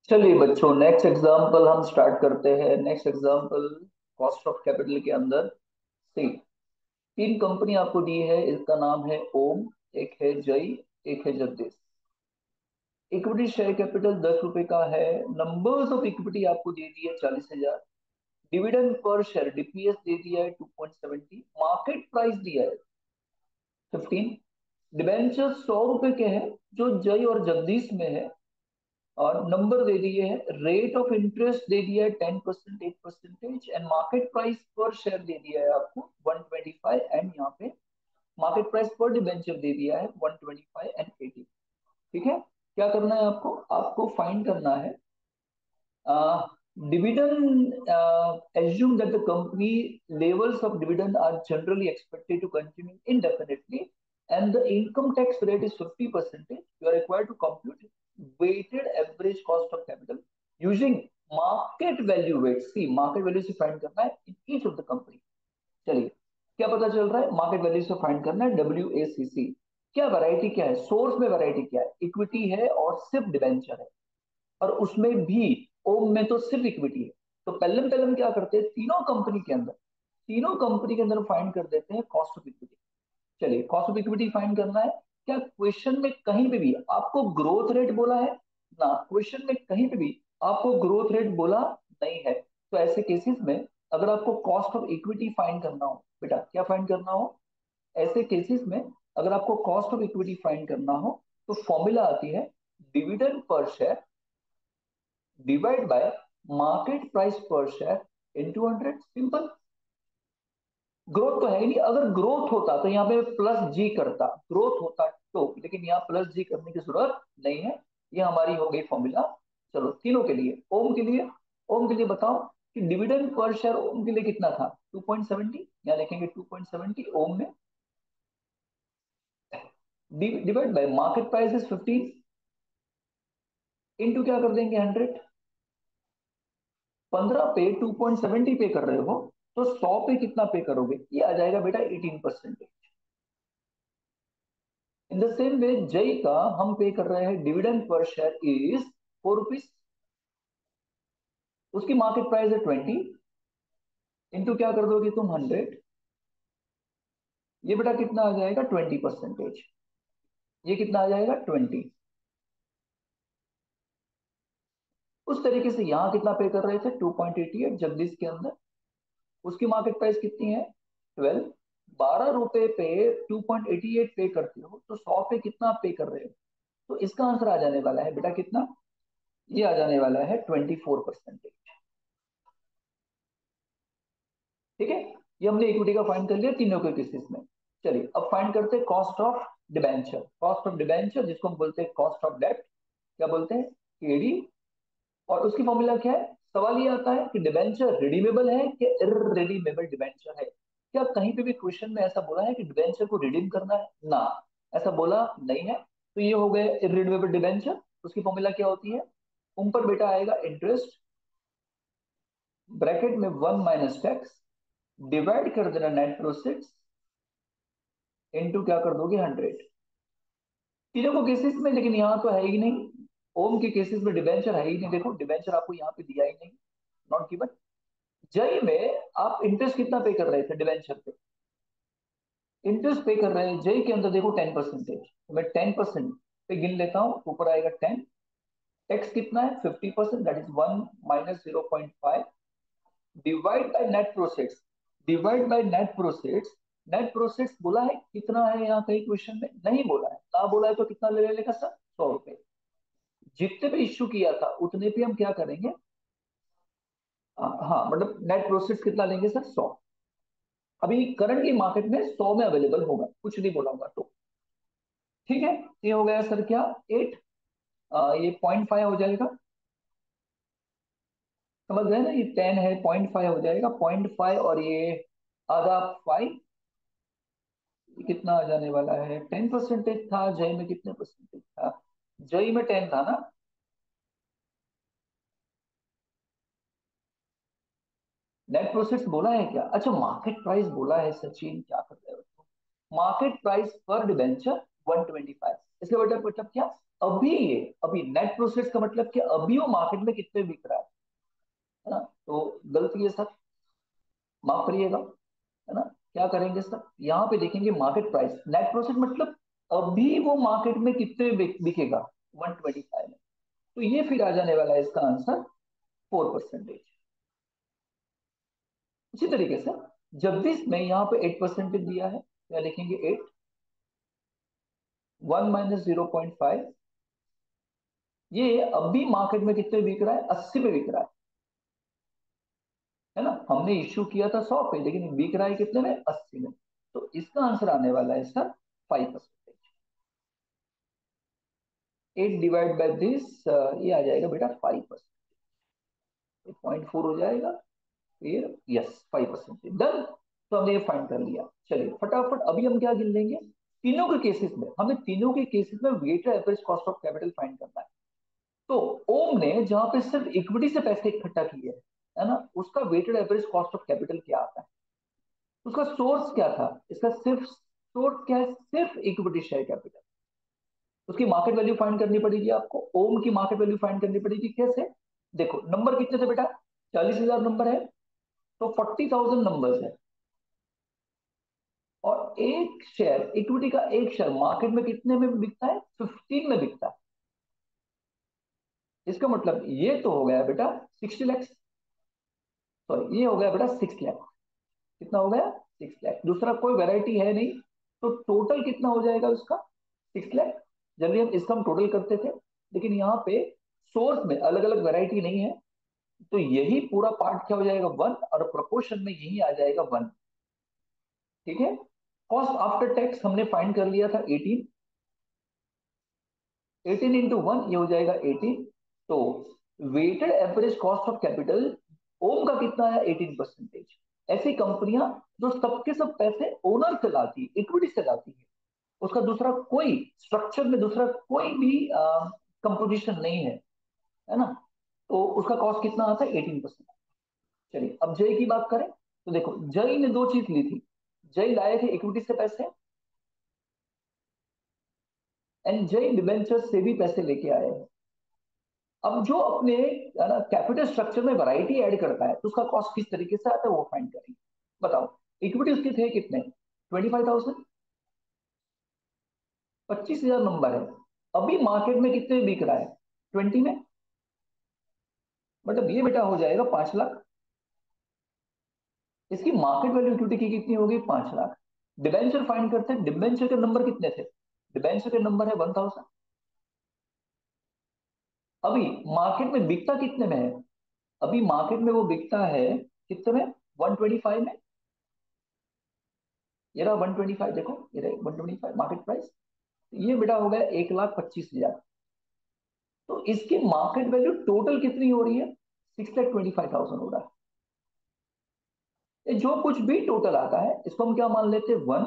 चलिए बच्चों, next example हम स्टार्ट करते हैं। Next example cost of capital के अंदर सी तीन कंपनी आपको दी है। इसका नाम है ओम, एक है जय, एक है जगदीश। इक्विटी शेयर कैपिटल 10 रुपए का है। नंबर्स ऑफ इक्विटी आपको दे दी है 40,000। डिविडेंड पर शेयर डीपीएस दे दिया है 2.70। मार्केट प्राइस दिया है 15। डिबेंचर 100 रुपए के हैं जो जय और जगदीश में है। और नंबर दे दिए हैं। रेट ऑफ इंटरेस्ट दे दिया है 10%, 8% एंड मार्केट प्राइस पर शेयर दे दिया है आपको 125। एंड यहाँ पे मार्केट प्राइस पर डिबेंचर दे दिया है 125 एंड 80। ठीक है, क्या करना है आपको? आपको फाइंड करना है dividend. Assume that the company levels of dividend are generally expected to continue indefinitely and the income tax rate is 50%. You are required to compute weighted average cost of capital using market value weight. See, market value से find करना है in each of the company. चलिए, क्या पता चल रहा है? Market value से फाइंड करना है WACC। क्या वैरायटी, क्या है सोर्स में? वैरायटी क्या है? इक्विटी है और सिर्फ डिबेंचर है। और उसमें भी ओम में तो सिर्फ इक्विटी है। तो पहले पहले हम क्या करते हैं, तीनों कंपनी के अंदर फाइंड कर देते हैं कॉस्ट ऑफ इक्विटी। चलिए, कॉस्ट ऑफ इक्विटी फाइंड करना है। क्या क्वेश्चन में कहीं पे भी आपको ग्रोथ रेट बोला है? ना, क्वेश्चन में कहीं पे भी आपको ग्रोथ रेट बोला नहीं है। तो ऐसे केसेस में अगर आपको कॉस्ट ऑफ इक्विटी फाइंड करना हो, बेटा क्या फाइंड करना हो, ऐसे केसेस में अगर आपको कॉस्ट ऑफ इक्विटी फाइंड करना हो तो फॉर्मूला आती है dividend per share divide by market price पर शेयर इनटू 100। सिंपल। ग्रोथ तो है ही नहीं। अगर ग्रोथ होता तो यहाँ पे प्लस जी करता, ग्रोथ होता तो, लेकिन यहाँ प्लस जी करने की जरूरत नहीं है। ये हमारी हो गई फॉर्मूला। चलो, तीनों के लिए। ओम के लिए बताओ कि डिविडेंड पर शेयर ओम के लिए कितना था? 2.70। यहाँ लिखेंगे 2.70 ओम में, divide by market price is 15 into क्या कर देंगे 100। 15 पे 2.70 पे कर रहे हो तो 100 पे कितना पे करोगे? ये आ जाएगा बेटा 18%। इन द सेम वे जय का हम पे कर रहे हैं dividend per share is 4 rupees. उसकी मार्केट प्राइस है 20 इंटू क्या कर दोगे तुम 100। ये बेटा कितना आ जाएगा? 20%। ये कितना आ जाएगा? 20। उस तरीके से यहाँ कितना पे कर रहे थे? 2.88 जगदीश के अंदर। उसकी मार्केट प्राइस कितनी है? 12। 12 रुपए पे 2.88 पे करते हो तो 100 पे कितना पे कर रहे हो? तो इसका आंसर आ जाने वाला है बेटा कितना? ये आ जाने वाला है 24%। ठीक है, ये हमने इक्विटी का फाइंड कर लिया तीनों के केसेस में। चलिए, अब फाइंड करते हैं cost of debenture. Cost of debenture जिसको हम बोलते हैं कॉस्ट ऑफ डेप्ट, क्या बोलते हैं? केडी। और उसकी फॉर्मूला क्या है? सवाल ये आता है कि डिबेंचर रिडीमेबल है कि इररिडीमेबल डिबेंचर है। क्या कहीं पे भी क्वेश्चन में ऐसा बोला है कि डिबेंचर को रिडीम करना है? ना, ऐसा बोला नहीं है। तो ये हो गए इररिडीमेबल डिबेंचर। उसकी फॉर्मूला क्या होती है? ऊपर बेटा आएगा इंटरेस्ट, ब्रैकेट में 1 - टैक्स, डिवाइड कर देना नेट प्रोसेड्स इनटू क्या कर दोगे 100। तीनों को केसेस में, लेकिन यहाँ तो है ही नहीं। ओम के केसेस में डिबेंचर है ही नहीं। देखो, डिबेंचर आपको यहाँ पे दिया ही नहीं, नॉट गिवन। जय में आप इंटरेस्ट कितना पे कर रहे थे डिबेंचर पे? इंटरेस्ट पे कर रहे हैं जय के अंदर, देखो 10%। तो मैं 10% पे गिन लेता हूँ, ऊपर आएगा 10। टैक्स कितना है? 50%, that is 1 - 0.5 divide by net proceeds. Divide by net proceeds. Net proceeds बोला है कितना है? यहाँ कहीं क्वेश्चन में नहीं बोला है। ना बोला है तो कितना ले लेगा सर? 100 रुपए। जितने पे इश्यू किया था उतने पे हम क्या करेंगे? हाँ, मतलब नेट प्रोसेड्स कितना लेंगे सर? 100। अभी करंटली मार्केट में 100 में अवेलेबल होगा, कुछ नहीं बोला होगा तो। ठीक है, ये हो गया सर क्या? 8। ये 0.5 हो जाएगा। समझ गए ना? ये 10 है, 0.5 हो जाएगा। 0.5 और ये आधा 5, कितना आ जाने वाला है? 10% था। जय में कितने परसेंटेज था? जय में 10 था ना? नेट प्रोसेस बोला है क्या? अच्छा, मार्केट प्राइस बोला है। सचिन क्या कर रहे हो? मार्केट प्राइस पर डिबेंचर 125। इसका बेटा मतलब क्या? अभी ये, अभी नेट प्रोसेस का मतलब कि अभी वो मार्केट में कितने बिक रहा है ना। तो गलती है सर, माफ करिएगा, है ना। क्या करेंगे सर, यहाँ पे देखेंगे मार्केट प्राइस, नेट प्रॉफिट मतलब अभी वो मार्केट में कितने बिकेगा, 125 में। तो ये फिर आ जाने वाला है इसका आंसर 4%। उसी तरीके से जगदीश में यहाँ पे 8% दिया है, क्या लिखेंगे 8, 1 माइनस 0.5, ये अभी मार्केट में कितने बिक रहा है, 80 में बिक रहा है ना। हमने इश्यू किया था 100 पे, लेकिन बिक रहा है कितने में, 80 में। तो इसका आंसर आने वाला है सर 5%। 8 डिवाइड बाय दिस, ये आ जाएगा बेटा 5%, 0.4 हो जाएगा, फिर यस 5% डन। तो हमने ये फाइंड कर लिया। चलिए फटाफट अभी हम क्या गिन लेंगे, तीनों के केसेस में हमें तीनों के केसेस में weighted average cost of capital find करना है। तो ओम ने जहां पे सिर्फ इक्विटी से पैसे इकट्ठा किए हैं, है ना, उसका weighted average cost of capital क्या आता है, उसका सोर्स क्या था, इसका सिर्फ सोर्स क्या है, सिर्फ इक्विटी शेयर कैपिटल। उसकी मार्केट वैल्यू फाइंड करनी पड़ेगी आपको, ओम की मार्केट वैल्यू फाइंड करनी पड़ेगी। कैसे, देखो नंबर कितने थे बेटा, 40,000 नंबर है, तो 40,000 नंबर है, और एक शेयर, इक्विटी का एक शेयर मार्केट में कितने में बिकता है, 15 में बिकता है। इसका मतलब ये तो हो गया बेटा 60 लाख, सॉरी ये हो गया बेटा 6 लाख। कितना हो गया, 6 लाख, दूसरा कोई वैरायटी है नहीं, तो टोटल कितना हो जाएगा उसका, 6 लाख। जनरली हम इसका हम टोटल करते थे, लेकिन यहाँ पे सोर्स में अलग अलग वैरायटी नहीं है, तो यही पूरा पार्ट क्या हो जाएगा, 1, और प्रोपोर्शन में यही आ जाएगा 1। ठीक है, कॉस्ट आफ्टर टैक्स हमने फाइंड कर लिया था 18, 18 इंटू 1 ये हो जाएगा 18। तो weighted average cost of capital ओम का कितना है, 18%। ऐसी कंपनियां जो सबके सब पैसे ओनर से लाती है, इक्विटी से लाती है, उसका दूसरा कोई स्ट्रक्चर में दूसरा कोई भी कंपोजिशन नहीं है ना, तो उसका कॉस्ट कितना आता है, 18%। चलिए अब जय की बात करें, तो देखो जय ने दो चीज ली थी, जय लाए थे इक्विटी से पैसे, एंड जय डिबेंचर से भी पैसे लेके आए हैं। अब जो अपने कैपिटल स्ट्रक्चर में वैरायटी ऐड करता है, तो उसका कॉस्ट किस तरीके से आता है वो फाइंड करेंगे। बताओ, इक्विटी उसके थे कितने, 25,000, 25,000 नंबर है, अभी मार्केट में कितने में बिक रहा है, 20 में, मतलब ये बेटा हो जाएगा 5 लाख। इसकी मार्केट वैल्यू इक्विटी की कितनी होगी, 5 लाख। डिबेंचर फाइंड करते हैं, डिबेंचर के नंबर कितने थे, डिबेंचर के नंबर है 1,000। अभी मार्केट में बिकता कितने में है, अभी मार्केट में वो बिकता है कितने में, 125 में। ये रहा 125, देखो ये रहा 125 मार्केट प्राइस। ये बेटा हो गया 1,25,000। तो इसकी मार्केट वैल्यू टोटल कितनी हो रही है, 6,25,000 हो रहा है। ये जो कुछ भी टोटल आता है इसको हम क्या मान लेते हैं, 1,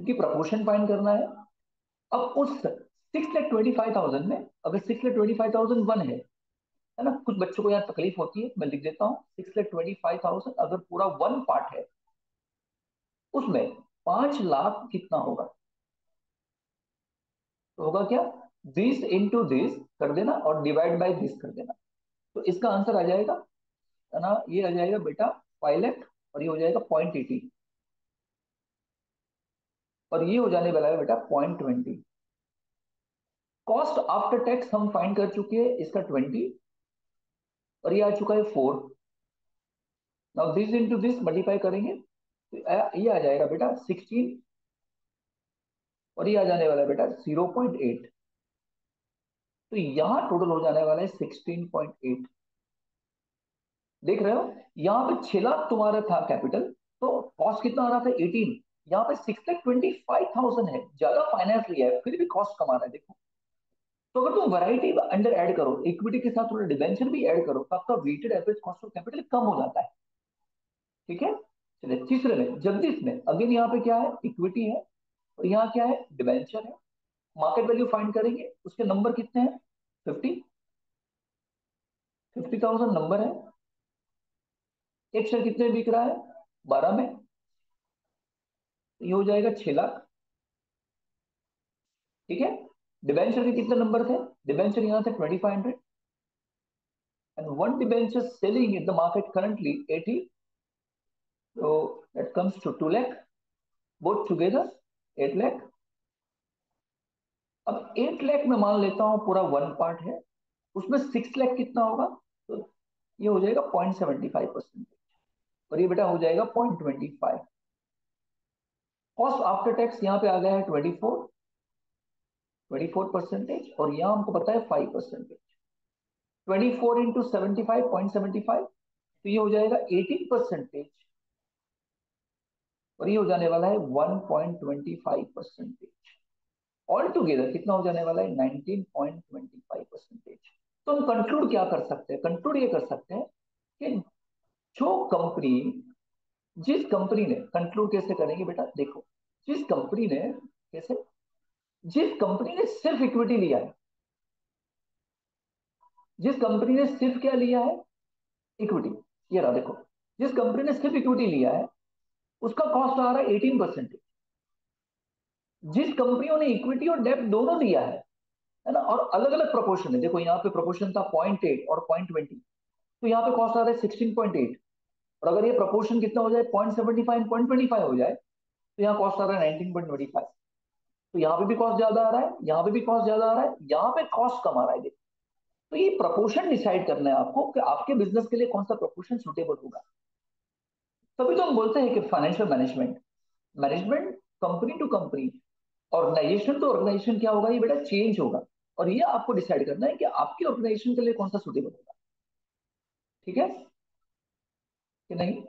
क्योंकि प्रपोर्शन फाइंड करना है। अब उस 6,25,000 में अगर 6,25,000 है ना, कुछ बच्चों को यहाँ तकलीफ होती है, मैं लिख देता हूँ, 6,25,000 अगर पूरा 1 पार्ट है, उसमें 5 लाख कितना होगा, तो होगा क्या, दिस इंटू दिस कर देना और डिवाइड बाय दिस कर देना। तो इसका आंसर आ जाएगा, है ना, ये आ जाएगा बेटा 5 लाख, और ये हो जाएगा 0.80, और ये हो जाने वाला है बेटा 0.20। कॉस्ट आफ्टर टैक्स हम फाइंड कर चुके हैं, इसका 20, और ये आ चुका है 4। Now this into this multiply करेंगे, तो ये आ जाएगा बेटा 16, और ये आ जाने वाला है बेटा 0.8। तो यहाँ टोटल हो जाने वाला है 16.8। देख रहे हो, यहाँ पे 6 लाख तुम्हारा था कैपिटल, तो कॉस्ट कितना आ रहा था, 18। यहाँ पे 6,25,000 है, ज्यादा फाइनेंस लिया है, फिर भी कॉस्ट कमा रहा है, देखो। तो अगर तुम वैरायटी अंडर ऐड करो, इक्विटी के साथ थोड़ा डिबेंचर भी ऐड करो, तो आपका weighted average cost of capital कम हो जाता है। ठीक है, चलिए तीसरे में जगदीश में, अगेन यहाँ पे क्या है, इक्विटी है, और यहाँ क्या है, डिबेंचर है। मार्केट वैल्यू फाइंड करेंगे, उसके नंबर कितने हैं, 50, 50,000 नंबर है, एक शेयर कितने में बिक रहा है, 12 में, तो ये हो जाएगा 6 लाख। ठीक है, डिबेंचर के कितने नंबर थे? डिबेंचर यहाँ थे 2500, and one debenture selling in the market currently 80, so that comes to 2 lakh, both together 8 lakh. अब 8 लाख में मान लेता हूं पूरा वन पार्ट है, उसमें 6 लाख कितना होगा? तो ये हो जाएगा 0.75%, और ये बेटा हो जाएगा 0.25। कॉस्ट आफ्टर टैक्स यहाँ पे आ गया है 24%, और यहाँ हमको पता है 5%। 24 इंटू 75.75, तो ये हो जाएगा 18%, और ये हो जाने वाला है 1.25%। ऑल टुगेदर कितना हो जाने वाला है? 19.25%। तो हम कंक्लूड क्या कर सकते हैं? कंक्लूड ये कर सकते हैं कि जो कंपनी, जिस कंपनी ने, कंक्लूड कैसे करेंगे बेटा? देखो, जिस कंपनी ने, कैसे, जिस कंपनी ने सिर्फ इक्विटी लिया है, जिस कंपनी ने सिर्फ क्या लिया है? इक्विटी। ये रहा देखो, जिस कंपनी ने सिर्फ इक्विटी लिया है उसका कॉस्ट आ रहा है 18%। जिस कंपनियों ने इक्विटी और डेब्ट दोनों दिया है ना, और अलग अलग प्रोपोर्शन है, देखो यहाँ पे प्रोपोर्शन था 0.8 और 0.20, तो यहाँ पे कॉस्ट आ रहा है 16.8। और अगर ये प्रोपोर्शन कितना हो जाए, 0.75 0.25 हो जाए, तो यहाँ कॉस्ट आ रहा है 19.25। तो यहाँ पे भी कॉस्ट ज्यादा आ रहा है, यहाँ पे भी कॉस्ट ज्यादा आ रहा है, यहाँ पे कॉस्ट कम आ रहा है, देखो। तो ये प्रोपोर्शन डिसाइड करना है आपको कि आपके बिजनेस के लिए कौन सा प्रोपोर्शन सुटेबल होगा। तभी तो हम बोलते हैं कि financial management, management company to company, organisation to organisation क्या होगा, ये बेटा चेंज होगा। और ये आपको डिसाइड करना है कि आपके ऑर्गेनाइजेशन के लिए कौन सा सुटेबल होगा। ठीक है कि नहीं?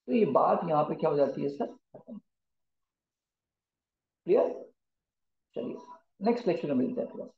तो ये बात यहाँ पे क्या हो जाती है सर, खत्म। क्लियर? चलिए नेक्स्ट लेक्चर में मिलते हैं फिर।